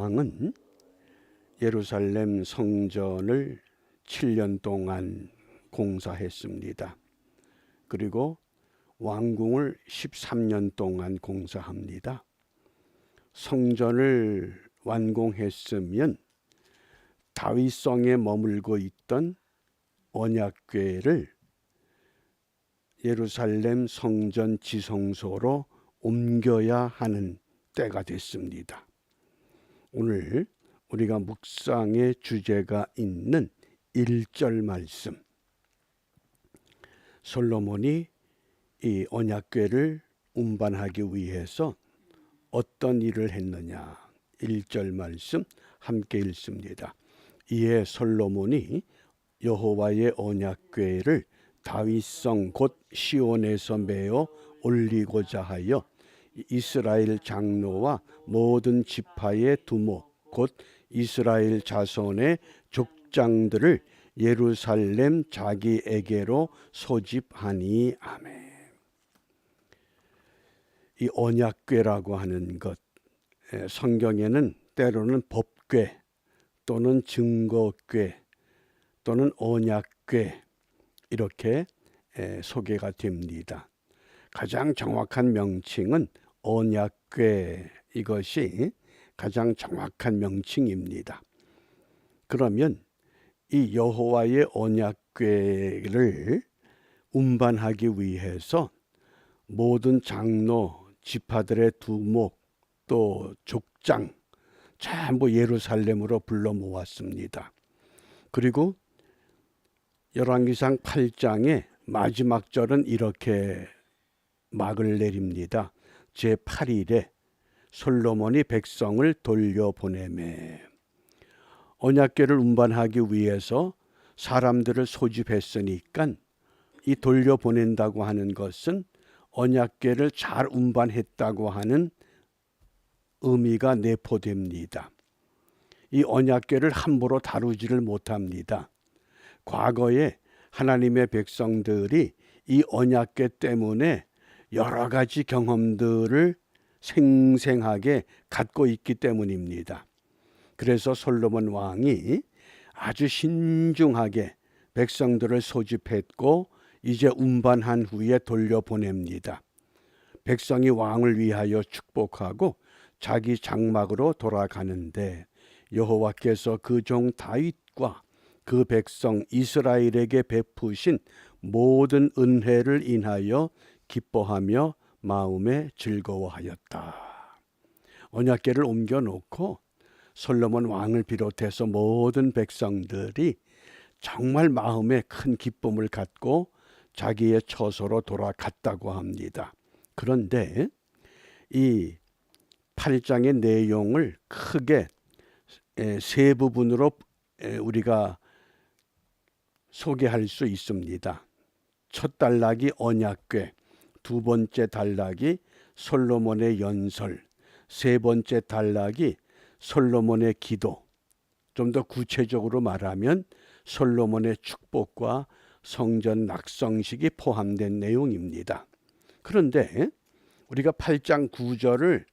왕은 예루살렘 성전을 7년 동안 공사했습니다. 그리고 왕궁을 13년 동안 공사합니다. 성전을 완공했으면 다윗성에 머물고 있던 언약궤를 예루살렘 성전 지성소로 옮겨야 하는 때가 됐습니다. 오늘 우리가 묵상의 주제가 있는 1절 말씀, 솔로몬이 이 언약궤를 운반하기 위해서 어떤 일을 했느냐, 1절 말씀 함께 읽습니다. 이에 솔로몬이 여호와의 언약궤를 다윗성 곧 시온에서 메어 올리고자 하여 이스라엘 장로와 모든 지파의 두목 곧 이스라엘 자손의 족장들을 예루살렘 자기에게로 소집하니. 아멘. 이 언약궤라고 하는 것, 성경에는 때로는 법궤 또는 증거궤 또는 언약궤 이렇게 소개가 됩니다. 가장 정확한 명칭은 언약궤, 이것이 가장 정확한 명칭입니다. 그러면 이 여호와의 언약궤를 운반하기 위해서 모든 장로, 지파들의 두목, 또 족장 전부 예루살렘으로 불러 모았습니다. 그리고 열왕기상 8장의 마지막 절은 이렇게 막을 내립니다. 제8일에 솔로몬이 백성을 돌려보내매. 언약궤를 운반하기 위해서 사람들을 소집했으니까 이 돌려보낸다고 하는 것은 언약궤를 잘 운반했다고 하는 의미가 내포됩니다. 이 언약궤를 함부로 다루지를 못합니다. 과거에 하나님의 백성들이 이 언약궤 때문에 여러 가지 경험들을 생생하게 갖고 있기 때문입니다. 그래서 솔로몬 왕이 아주 신중하게 백성들을 소집했고 이제 운반한 후에 돌려보냅니다. 백성이 왕을 위하여 축복하고 자기 장막으로 돌아가는데 여호와께서 그 종 다윗과 그 백성 이스라엘에게 베푸신 모든 은혜를 인하여 기뻐하며 마음에 즐거워하였다. 언약궤를 옮겨놓고 솔로몬 왕을 비롯해서 모든 백성들이 정말 마음에 큰 기쁨을 갖고 자기의 처소로 돌아갔다고 합니다. 그런데 이 8장의 내용을 크게 세 부분으로 우리가 소개할 수 있습니다. 첫 단락이 언약궤, 두 번째 단락이 솔로몬의 연설, 세 번째 단락이 솔로몬의 기도, 좀 더 구체적으로 말하면 솔로몬의 축복과 성전 낙성식이 포함된 내용입니다. 그런데 우리가 8장 9절을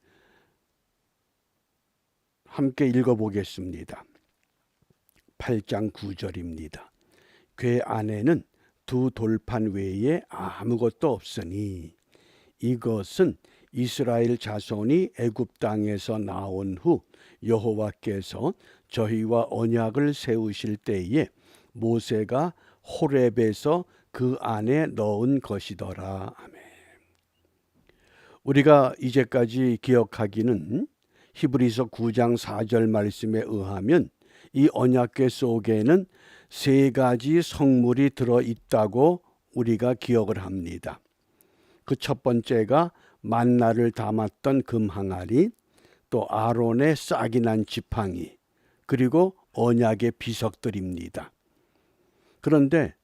함께 읽어보겠습니다. 8장 9절입니다. 궤 안에는 두 돌판 외에 아무것도 없으니 이것은 이스라엘 자손이 애굽 땅에서 나온 후 여호와께서 저희와 언약을 세우실 때에 모세가 호렙에서 그 안에 넣은 것이더라. 아멘. 우리가 이제까지 기억하기는 히브리서 9장 4절 말씀에 의하면 이 언약궤 속에는 세 가지 성물이 들어있다고 우리가 기억을 합니다. 그 첫 번째가 만나를 담았던 금항아리, 또 아론의 싹이 난 지팡이, 그리고 언약의 비석들입니다. 그런데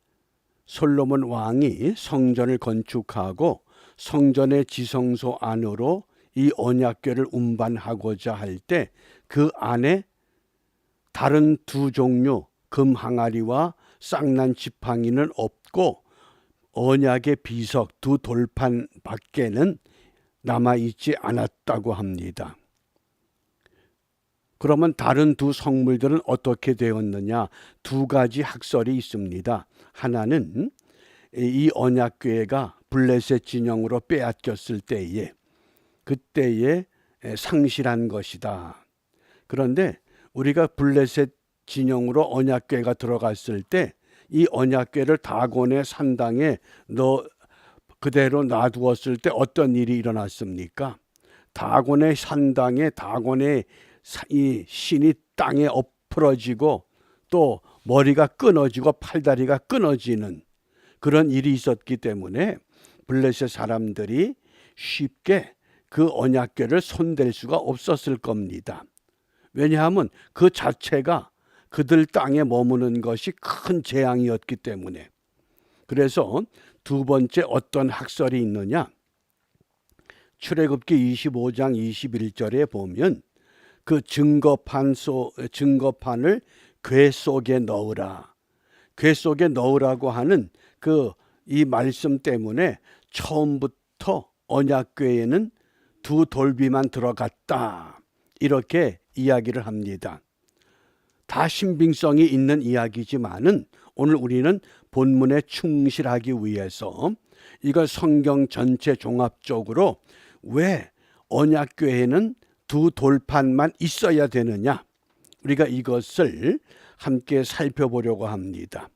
솔로몬 왕이 성전을 건축하고 성전의 지성소 안으로 이 언약궤를 운반하고자 할 때 그 안에 다른 두 종류 금 항아리와 쌍난 지팡이는 없고 언약의 비석 두 돌판 밖에는 남아있지 않았다고 합니다. 그러면 다른 두 성물들은 어떻게 되었느냐? 두 가지 학설이 있습니다. 하나는 이 언약궤가 블레셋 진영으로 빼앗겼을 때에 그때에 상실한 것이다. 그런데 우리가 블레셋 진영으로 언약궤가 들어갔을 때 이 언약궤를 다곤의 산당에 그대로 놔두었을 때 어떤 일이 일어났습니까? 다곤의 산당에 다곤의 이 신이 땅에 엎어지고 또 머리가 끊어지고 팔다리가 끊어지는 그런 일이 있었기 때문에 블레셋 사람들이 쉽게 그 언약궤를 손댈 수가 없었을 겁니다. 왜냐하면 그 자체가 그들 땅에 머무는 것이 큰 재앙이었기 때문에. 그래서 두 번째 어떤 학설이 있느냐? 출애굽기 25장 21절에 보면 그 증거판을 궤 속에 넣으라. 궤 속에 넣으라고 하는 이 말씀 때문에 처음부터 언약궤에는 두 돌비만 들어갔다. 이렇게 이야기를 합니다. 다 신빙성이 있는 이야기지만은 오늘 우리는 본문에 충실하기 위해서 이걸 성경 전체 종합적으로 왜 언약궤에는 두 돌판만 있어야 되느냐? 우리가 이것을 함께 살펴보려고 합니다.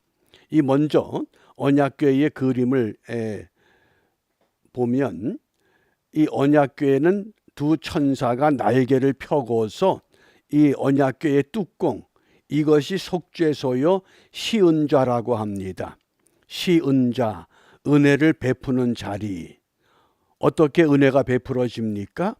이 먼저 언약궤의 그림을 보면 이 언약궤에는 두 천사가 날개를 펴고서 이 언약궤의 뚜껑, 이것이 속죄소요 시은자라고 합니다. 시은자, 은혜를 베푸는 자리. 어떻게 은혜가 베풀어집니까?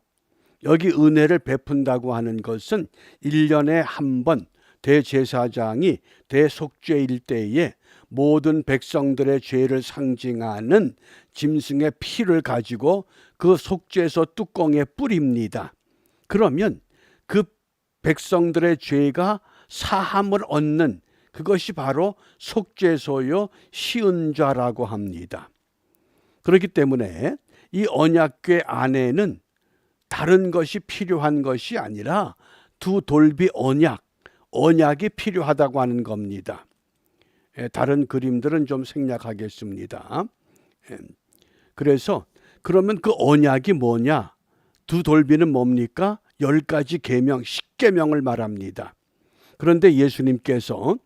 여기 은혜를 베푼다고 하는 것은 1년에 한 번 대제사장이 대속죄일 때에 모든 백성들의 죄를 상징하는 짐승의 피를 가지고 그 속죄소 뚜껑에 뿌립니다. 그러면 그 백성들의 죄가 사함을 얻는 그것이 바로 속죄소요 시은자라고 합니다. 그렇기 때문에 이 언약궤 안에는 다른 것이 필요한 것이 아니라 두 돌비 언약이 필요하다고 하는 겁니다. 다른 그림들은 좀 생략하겠습니다. 그래서 그러면 그 언약이 뭐냐? 두 돌비는 뭡니까? 10가지 계명, 10계명을 말합니다. 그런데 예수님께서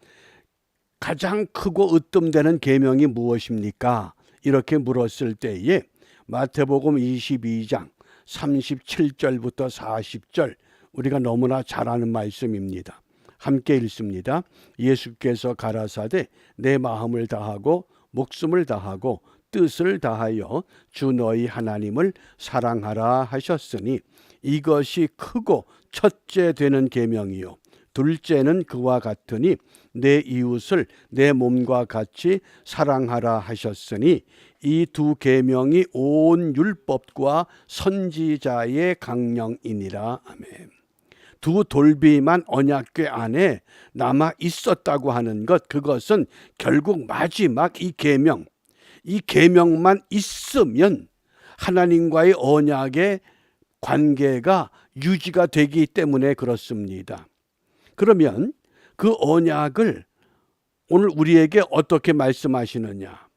가장 크고 으뜸되는 계명이 무엇입니까? 이렇게 물었을 때에 마태복음 22장 37절부터 40절 우리가 너무나 잘 아는 말씀입니다. 함께 읽습니다. 예수께서 가라사대 내 마음을 다하고 목숨을 다하고 뜻을 다하여 주 너희 하나님을 사랑하라 하셨으니 이것이 크고 첫째 되는 계명이요 둘째는 그와 같으니 내 이웃을 내 몸과 같이 사랑하라 하셨으니 이 두 계명이 온 율법과 선지자의 강령이니라. 아멘. 두 돌비만 언약궤 안에 남아 있었다고 하는 것, 그것은 결국 마지막 이 계명만 있으면 하나님과의 언약의 관계가 유지가 되기 때문에 그렇습니다. 그러면 그 언약을 오늘 우리에게 어떻게 말씀하시느냐?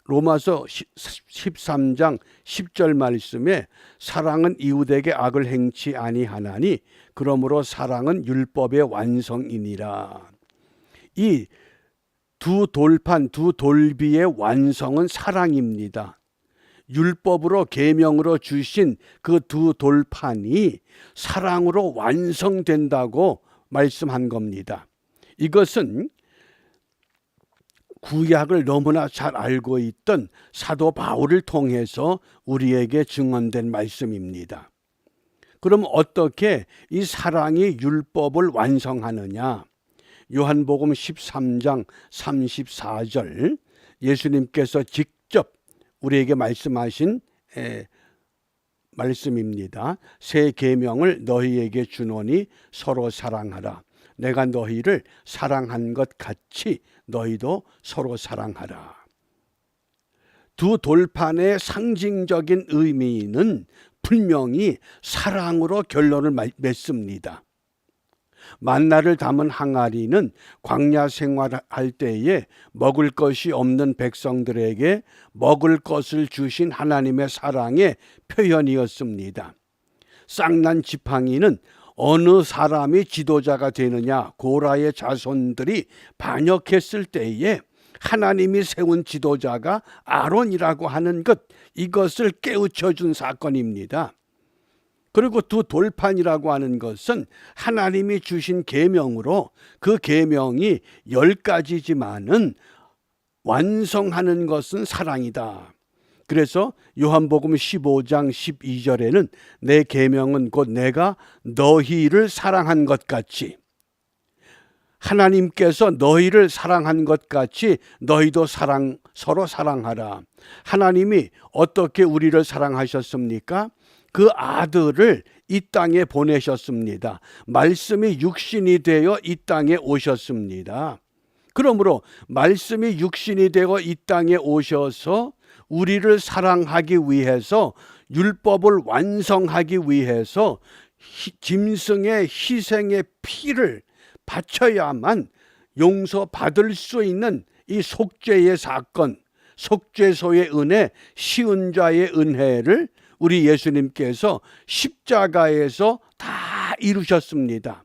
로마서 13장 10절 말씀에 사랑은 이웃에게 악을 행치 아니하나니 그러므로 사랑은 율법의 완성이니라. 이 두 돌판, 두 돌비의 완성은 사랑입니다. 율법으로 계명으로 주신 그 두 돌판이 사랑으로 완성된다고 말씀한 겁니다. 이것은 구약을 너무나 잘 알고 있던 사도 바울을 통해서 우리에게 증언된 말씀입니다. 그럼 어떻게 이 사랑이 율법을 완성하느냐? 요한복음 13장 34절 예수님께서 직접 우리에게 말씀하신 말씀입니다. 새 계명을 너희에게 주노니 서로 사랑하라. 내가 너희를 사랑한 것 같이 너희도 서로 사랑하라. 두 돌판의 상징적인 의미는 분명히 사랑으로 결론을 맺습니다. 만나를 담은 항아리는 광야 생활할 때에 먹을 것이 없는 백성들에게 먹을 것을 주신 하나님의 사랑의 표현이었습니다. 쌍난 지팡이는 어느 사람이 지도자가 되느냐, 고라의 자손들이 반역했을 때에 하나님이 세운 지도자가 아론이라고 하는 것, 이것을 깨우쳐 준 사건입니다. 그리고 두 돌판이라고 하는 것은 하나님이 주신 계명으로 그 계명이 10가지지만은 완성하는 것은 사랑이다. 그래서 요한복음 15장 12절에는 내 계명은 곧 내가 너희를 사랑한 것 같이, 하나님께서 너희를 사랑한 것 같이 너희도 서로 사랑하라. 하나님이 어떻게 우리를 사랑하셨습니까? 그 아들을 이 땅에 보내셨습니다. 말씀이 육신이 되어 이 땅에 오셨습니다. 그러므로 말씀이 육신이 되어 이 땅에 오셔서 우리를 사랑하기 위해서, 율법을 완성하기 위해서 짐승의 희생의 피를 바쳐야만 용서받을 수 있는 이 속죄의 사건, 속죄소의 은혜, 시은자의 은혜를 우리 예수님께서 십자가에서 다 이루셨습니다.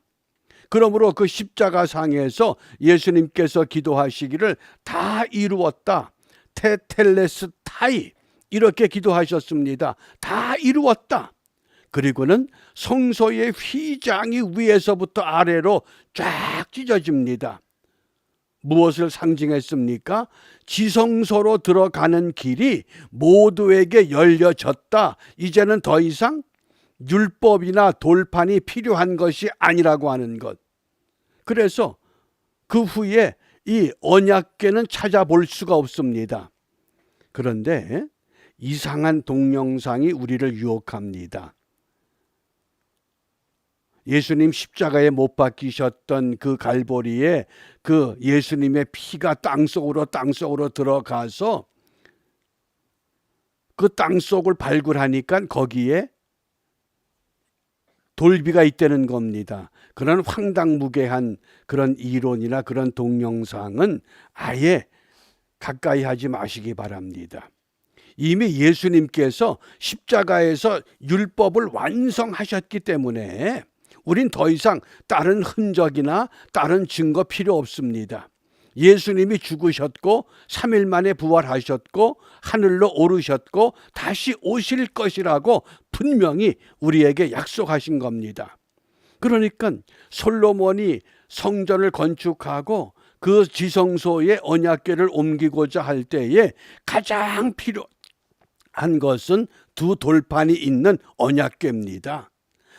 그러므로 그 십자가상에서 예수님께서 기도하시기를 다 이루었다, 테텔레스타이, 이렇게 기도하셨습니다. 다 이루었다. 그리고는 성소의 휘장이 위에서부터 아래로 쫙 찢어집니다. 무엇을 상징했습니까? 지성소로 들어가는 길이 모두에게 열려졌다. 이제는 더 이상 율법이나 돌판이 필요한 것이 아니라고 하는 것. 그래서 그 후에 이 언약궤는 찾아볼 수가 없습니다. 그런데 이상한 동영상이 우리를 유혹합니다. 예수님 십자가에 못 박히셨던 그 갈보리에 그 예수님의 피가 땅속으로 들어가서 그 땅속을 발굴하니까 거기에 돌비가 있다는 겁니다. 그런 황당무계한 그런 이론이나 그런 동영상은 아예 가까이 하지 마시기 바랍니다. 이미 예수님께서 십자가에서 율법을 완성하셨기 때문에 우린 더 이상 다른 흔적이나 다른 증거 필요 없습니다. 예수님이 죽으셨고 3일 만에 부활하셨고 하늘로 오르셨고 다시 오실 것이라고 분명히 우리에게 약속하신 겁니다. 그러니까 솔로몬이 성전을 건축하고 그 지성소에 언약궤를 옮기고자 할 때에 가장 필요한 것은 두 돌판이 있는 언약궤입니다.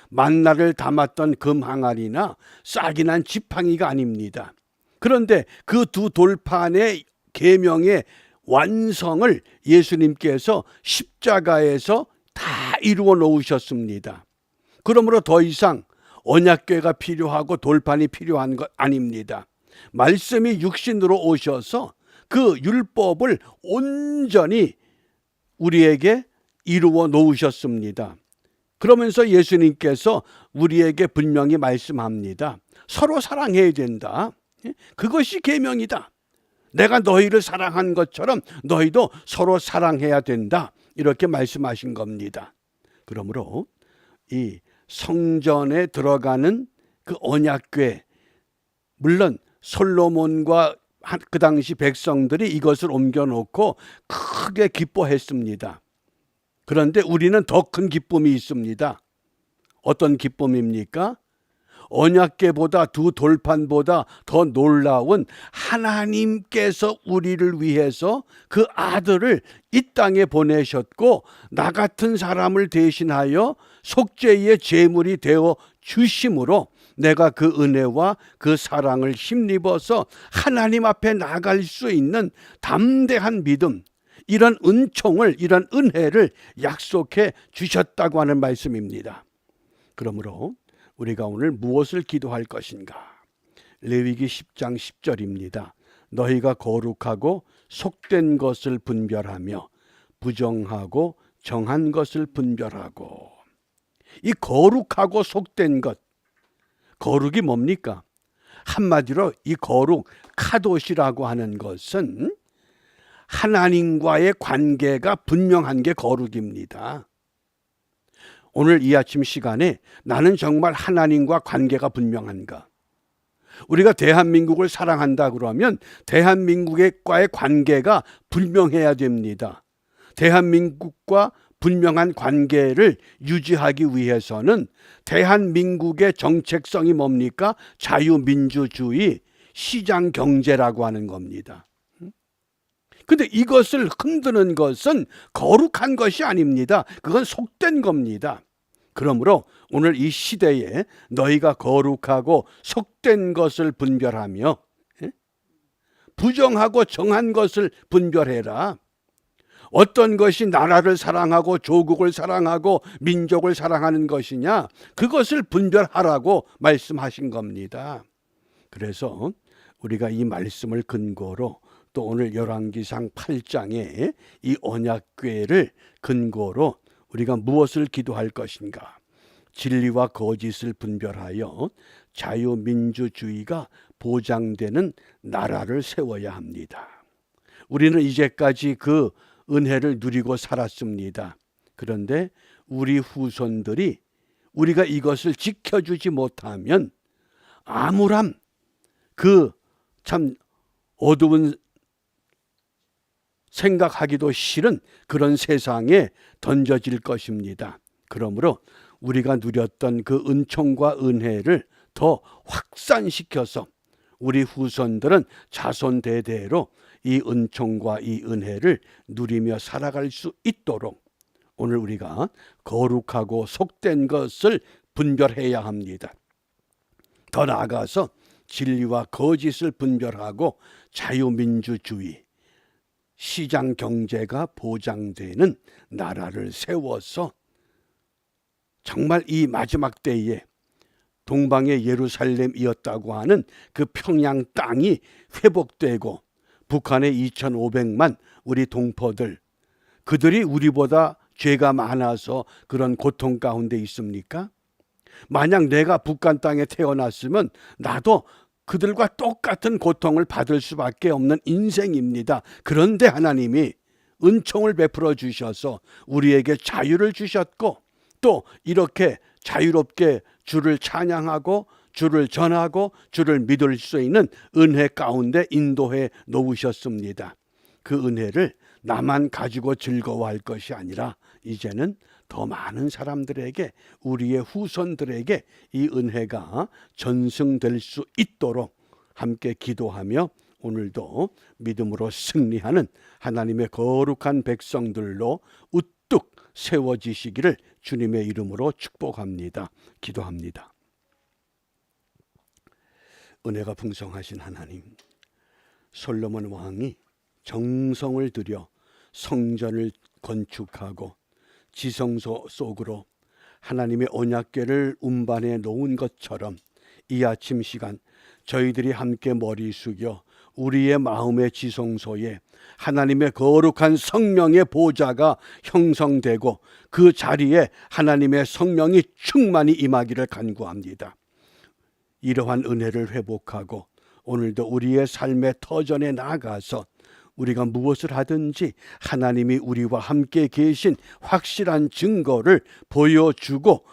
만나를 담았던 금 항아리나 싹이 난 지팡이가 아닙니다. 그런데 그 두 돌판의 계명의 완성을 예수님께서 십자가에서 다 이루어 놓으셨습니다. 그러므로 더 이상 언약궤가 필요하고 돌판이 필요한 것 아닙니다. 말씀이 육신으로 오셔서 그 율법을 온전히 우리에게 이루어 놓으셨습니다. 그러면서 예수님께서 우리에게 분명히 말씀합니다. 서로 사랑해야 된다. 그것이 계명이다. 내가 너희를 사랑한 것처럼 너희도 서로 사랑해야 된다. 이렇게 말씀하신 겁니다. 그러므로 이 성전에 들어가는 그 언약궤, 물론 솔로몬과 그 당시 백성들이 이것을 옮겨놓고 크게 기뻐했습니다. 그런데 우리는 더 큰 기쁨이 있습니다. 어떤 기쁨입니까? 언약궤보다 두 돌판보다 더 놀라운 하나님께서 우리를 위해서 그 아들을 이 땅에 보내셨고 나 같은 사람을 대신하여 속죄의 제물이 되어 주심으로 내가 그 은혜와 그 사랑을 힘입어서 하나님 앞에 나갈 수 있는 담대한 믿음, 이런 은총을, 이런 은혜를 약속해 주셨다고 하는 말씀입니다. 그러므로 우리가 오늘 무엇을 기도할 것인가? 레위기 10장 10절입니다. 너희가 거룩하고 속된 것을 분별하며 부정하고 정한 것을 분별하고. 이 거룩하고 속된 것, 거룩이 뭡니까? 한마디로 이 거룩, 카도시라고 하는 것은 하나님과의 관계가 분명한 게 거룩입니다. 오늘 이 아침 시간에 나는 정말 하나님과 관계가 분명한가? 우리가 대한민국을 사랑한다 그러면 대한민국과의 관계가 분명해야 됩니다. 대한민국과 분명한 관계를 유지하기 위해서는 대한민국의 정책성이 뭡니까? 자유민주주의, 시장경제라고 하는 겁니다. 근데 이것을 흔드는 것은 거룩한 것이 아닙니다. 그건 속된 겁니다. 그러므로 오늘 이 시대에 너희가 거룩하고 속된 것을 분별하며 부정하고 정한 것을 분별해라. 어떤 것이 나라를 사랑하고 조국을 사랑하고 민족을 사랑하는 것이냐, 그것을 분별하라고 말씀하신 겁니다. 그래서 우리가 이 말씀을 근거로 또 오늘 열왕기상 8장에 이 언약궤를 근거로 우리가 무엇을 기도할 것인가? 진리와 거짓을 분별하여 자유민주주의가 보장되는 나라를 세워야 합니다. 우리는 이제까지 그 은혜를 누리고 살았습니다. 그런데 우리 후손들이 우리가 이것을 지켜주지 못하면 암울함, 그 참 어두운 생각하기도 싫은 그런 세상에 던져질 것입니다. 그러므로 우리가 누렸던 그 은총과 은혜를 더 확산시켜서 우리 후손들은 자손 대대로 이 은총과 이 은혜를 누리며 살아갈 수 있도록 오늘 우리가 거룩하고 속된 것을 분별해야 합니다. 더 나아가서 진리와 거짓을 분별하고 자유민주주의, 시장 경제가 보장되는 나라를 세워서 정말 이 마지막 때에 동방의 예루살렘이었다고 하는 그 평양 땅이 회복되고 북한의 2,500만 우리 동포들, 그들이 우리보다 죄가 많아서 그런 고통 가운데 있습니까? 만약 내가 북한 땅에 태어났으면 나도 그들과 똑같은 고통을 받을 수밖에 없는 인생입니다. 그런데 하나님이 은총을 베풀어 주셔서 우리에게 자유를 주셨고 또 이렇게 자유롭게 주를 찬양하고 주를 전하고 주를 믿을 수 있는 은혜 가운데 인도해 놓으셨습니다. 그 은혜를 나만 가지고 즐거워할 것이 아니라 이제는 더 많은 사람들에게, 우리의 후손들에게 이 은혜가 전승될 수 있도록 함께 기도하며 오늘도 믿음으로 승리하는 하나님의 거룩한 백성들로 우뚝 세워지시기를 주님의 이름으로 축복합니다. 기도합니다. 은혜가 풍성하신 하나님, 솔로몬 왕이 정성을 들여 성전을 건축하고 지성소 속으로 하나님의 언약궤를 운반해 놓은 것처럼 이 아침 시간 저희들이 함께 머리 숙여 우리의 마음의 지성소에 하나님의 거룩한 성령의 보좌가 형성되고 그 자리에 하나님의 성령이 충만히 임하기를 간구합니다. 이러한 은혜를 회복하고 오늘도 우리의 삶의 터전에 나가서 우리가 무엇을 하든지 하나님이 우리와 함께 계신 확실한 증거를 보여주고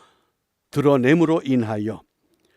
드러냄으로 인하여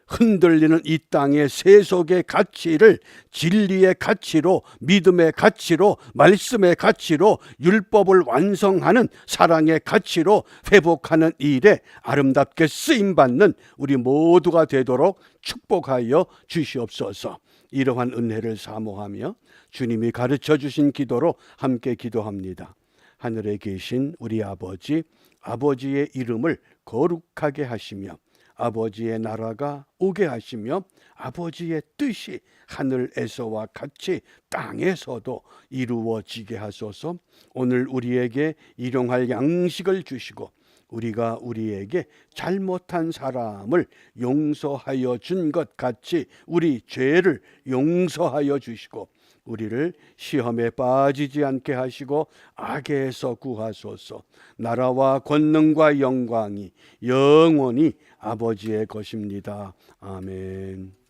흔들리는 이 땅의 세속의 가치를 진리의 가치로, 믿음의 가치로, 말씀의 가치로, 율법을 완성하는 사랑의 가치로 회복하는 일에 아름답게 쓰임받는 우리 모두가 되도록 축복하여 주시옵소서. 이러한 은혜를 사모하며 주님이 가르쳐 주신 기도로 함께 기도합니다. 하늘에 계신 우리 아버지, 아버지의 이름을 거룩하게 하시며 아버지의 나라가 오게 하시며 아버지의 뜻이 하늘에서와 같이 땅에서도 이루어지게 하소서. 오늘 우리에게 일용할 양식을 주시고 우리가 우리에게 잘못한 사람을 용서하여 준 것 같이 우리 죄를 용서하여 주시고 우리를 시험에 빠지지 않게 하시고 악에서 구하소서. 나라와 권능과 영광이 영원히 아버지의 것입니다. 아멘.